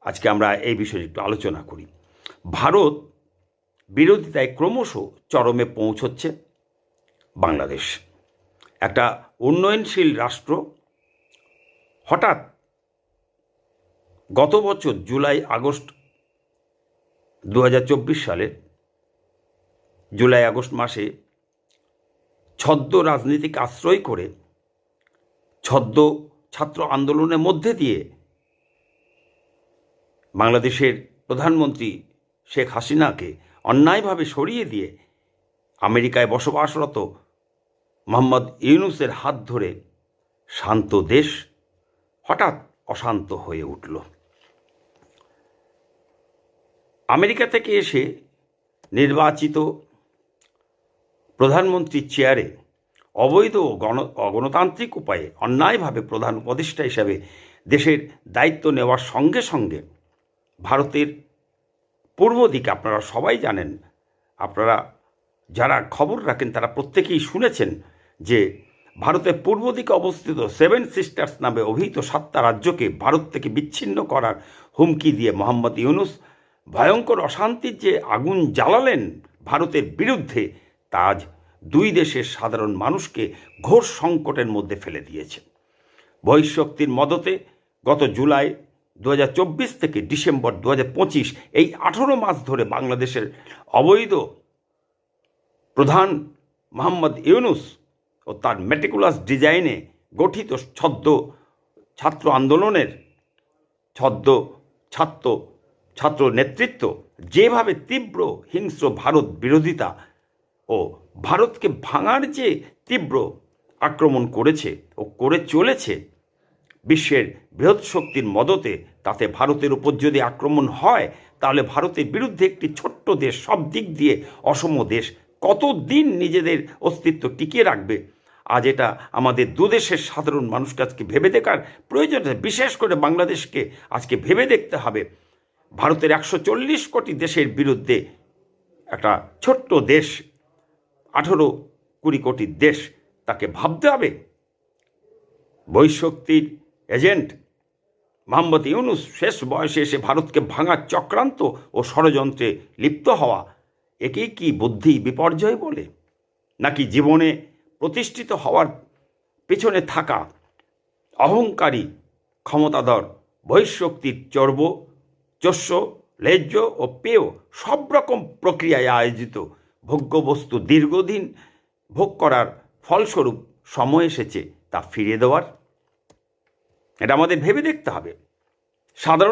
আজকে আমরা এই বিষয়ে একটু আলোচনা করি। ভারত বিরোধিতায় ক্রমশ চরমে পৌঁছচ্ছে বাংলাদেশ। একটা উন্নয়নশীল রাষ্ট্র হঠাৎ গত বছর জুলাই আগস্ট 2024 সালে জুলাই আগস্ট মাসে ছদ্ম রাজনীতিক আশ্রয় করে ছদ্ম ছাত্র আন্দোলনের মধ্যে দিয়ে বাংলাদেশের প্রধানমন্ত্রী শেখ হাসিনাকে অন্যায়ভাবে সরিয়ে দিয়ে আমেরিকায় বসবাসরত মোহাম্মদ ইউনূসের হাত ধরে শান্ত দেশ হঠাৎ অশান্ত হয়ে উঠল। আমেরিকা থেকে এসে নির্বাচিত প্রধানমন্ত্রীর চেয়ারে অবৈধ ও অগণতান্ত্রিক উপায়ে অন্যায়ভাবে প্রধান উপদেষ্টা হিসাবে দেশের দায়িত্ব নেওয়ার সঙ্গে সঙ্গে ভারতের পূর্ব দিকে আপনারা সবাই জানেন, আপনারা যারা খবর রাখেন তারা প্রত্যেকেই শুনেছেন যে ভারতের পূর্ব দিকে অবস্থিত 7 সিস্টার্স নামে অভিহিত 7টা রাজ্যকে ভারত থেকে বিচ্ছিন্ন করার হুমকি দিয়ে মোহাম্মদ ইউনূস ভয়ঙ্কর অশান্তির যে আগুন জ্বালালেন ভারতের বিরুদ্ধে, তা আজ দুই দেশের সাধারণ মানুষকে ঘোর সংকটের মধ্যে ফেলে দিয়েছে। বহিঃশক্তির মদতে গত জুলাই 2024 থেকে ডিসেম্বর 2025 এই 18 মাস ধরে বাংলাদেশের অবৈধ প্রধান মোহাম্মদ ইউনূস ও তার মেটিকুলাস ডিজাইনে গঠিত ছাত্র আন্দোলনের ছাত্র নেতৃত্ব যেভাবে তীব্র হিংস্র ভারত বিরোধিতা ও ভারতকে ভাঙার যে তীব্র আক্রমণ করেছে ও করে চলেছে বিশ্বের বৃহৎ শক্তির মদতে, তাতে ভারতের উপর যদি আক্রমণ হয় তাহলে ভারতের বিরুদ্ধে একটি ছোট্ট দেশ, সব দিক দিয়ে অসম দেশ কতদিন নিজেদের অস্তিত্ব টিকিয়ে রাখবে? আজ এটা আমাদের দুদেশের সাধারণ মানুষকে আজকে ভেবে দেখার প্রয়োজন আছে। বিশেষ করে বাংলাদেশকে আজকে ভেবে দেখতে হবে। ভারতের 140 কোটি দেশের বিরুদ্ধে একটা ছোট্ট দেশ, 18-20 কোটি দেশ, তাকে ভাবতে হবে। বহিঃশক্তির এজেন্ট মোহাম্মদ ইউনূস শেষ বয়সে এসে ভারতকে ভাঙার চক্রান্ত ও ষড়যন্ত্রে লিপ্ত হওয়া, একেই কি বুদ্ধি বিপর্যয় বলে? নাকি জীবনে প্রতিষ্ঠিত হওয়ার পেছনে থাকা অহংকারী ক্ষমতাধর বহিঃশক্তির চস্য লেজ্জ ও পেয় সব রকম প্রক্রিয়ায় আয়োজিত ভোগ্যবস্তু দীর্ঘদিন ভোগ করার ফলস্বরূপ সময় এসেছে তা ফিরিয়ে দেওয়ার? এটা আমাদের ভেবে দেখতে হবে। সাধারণ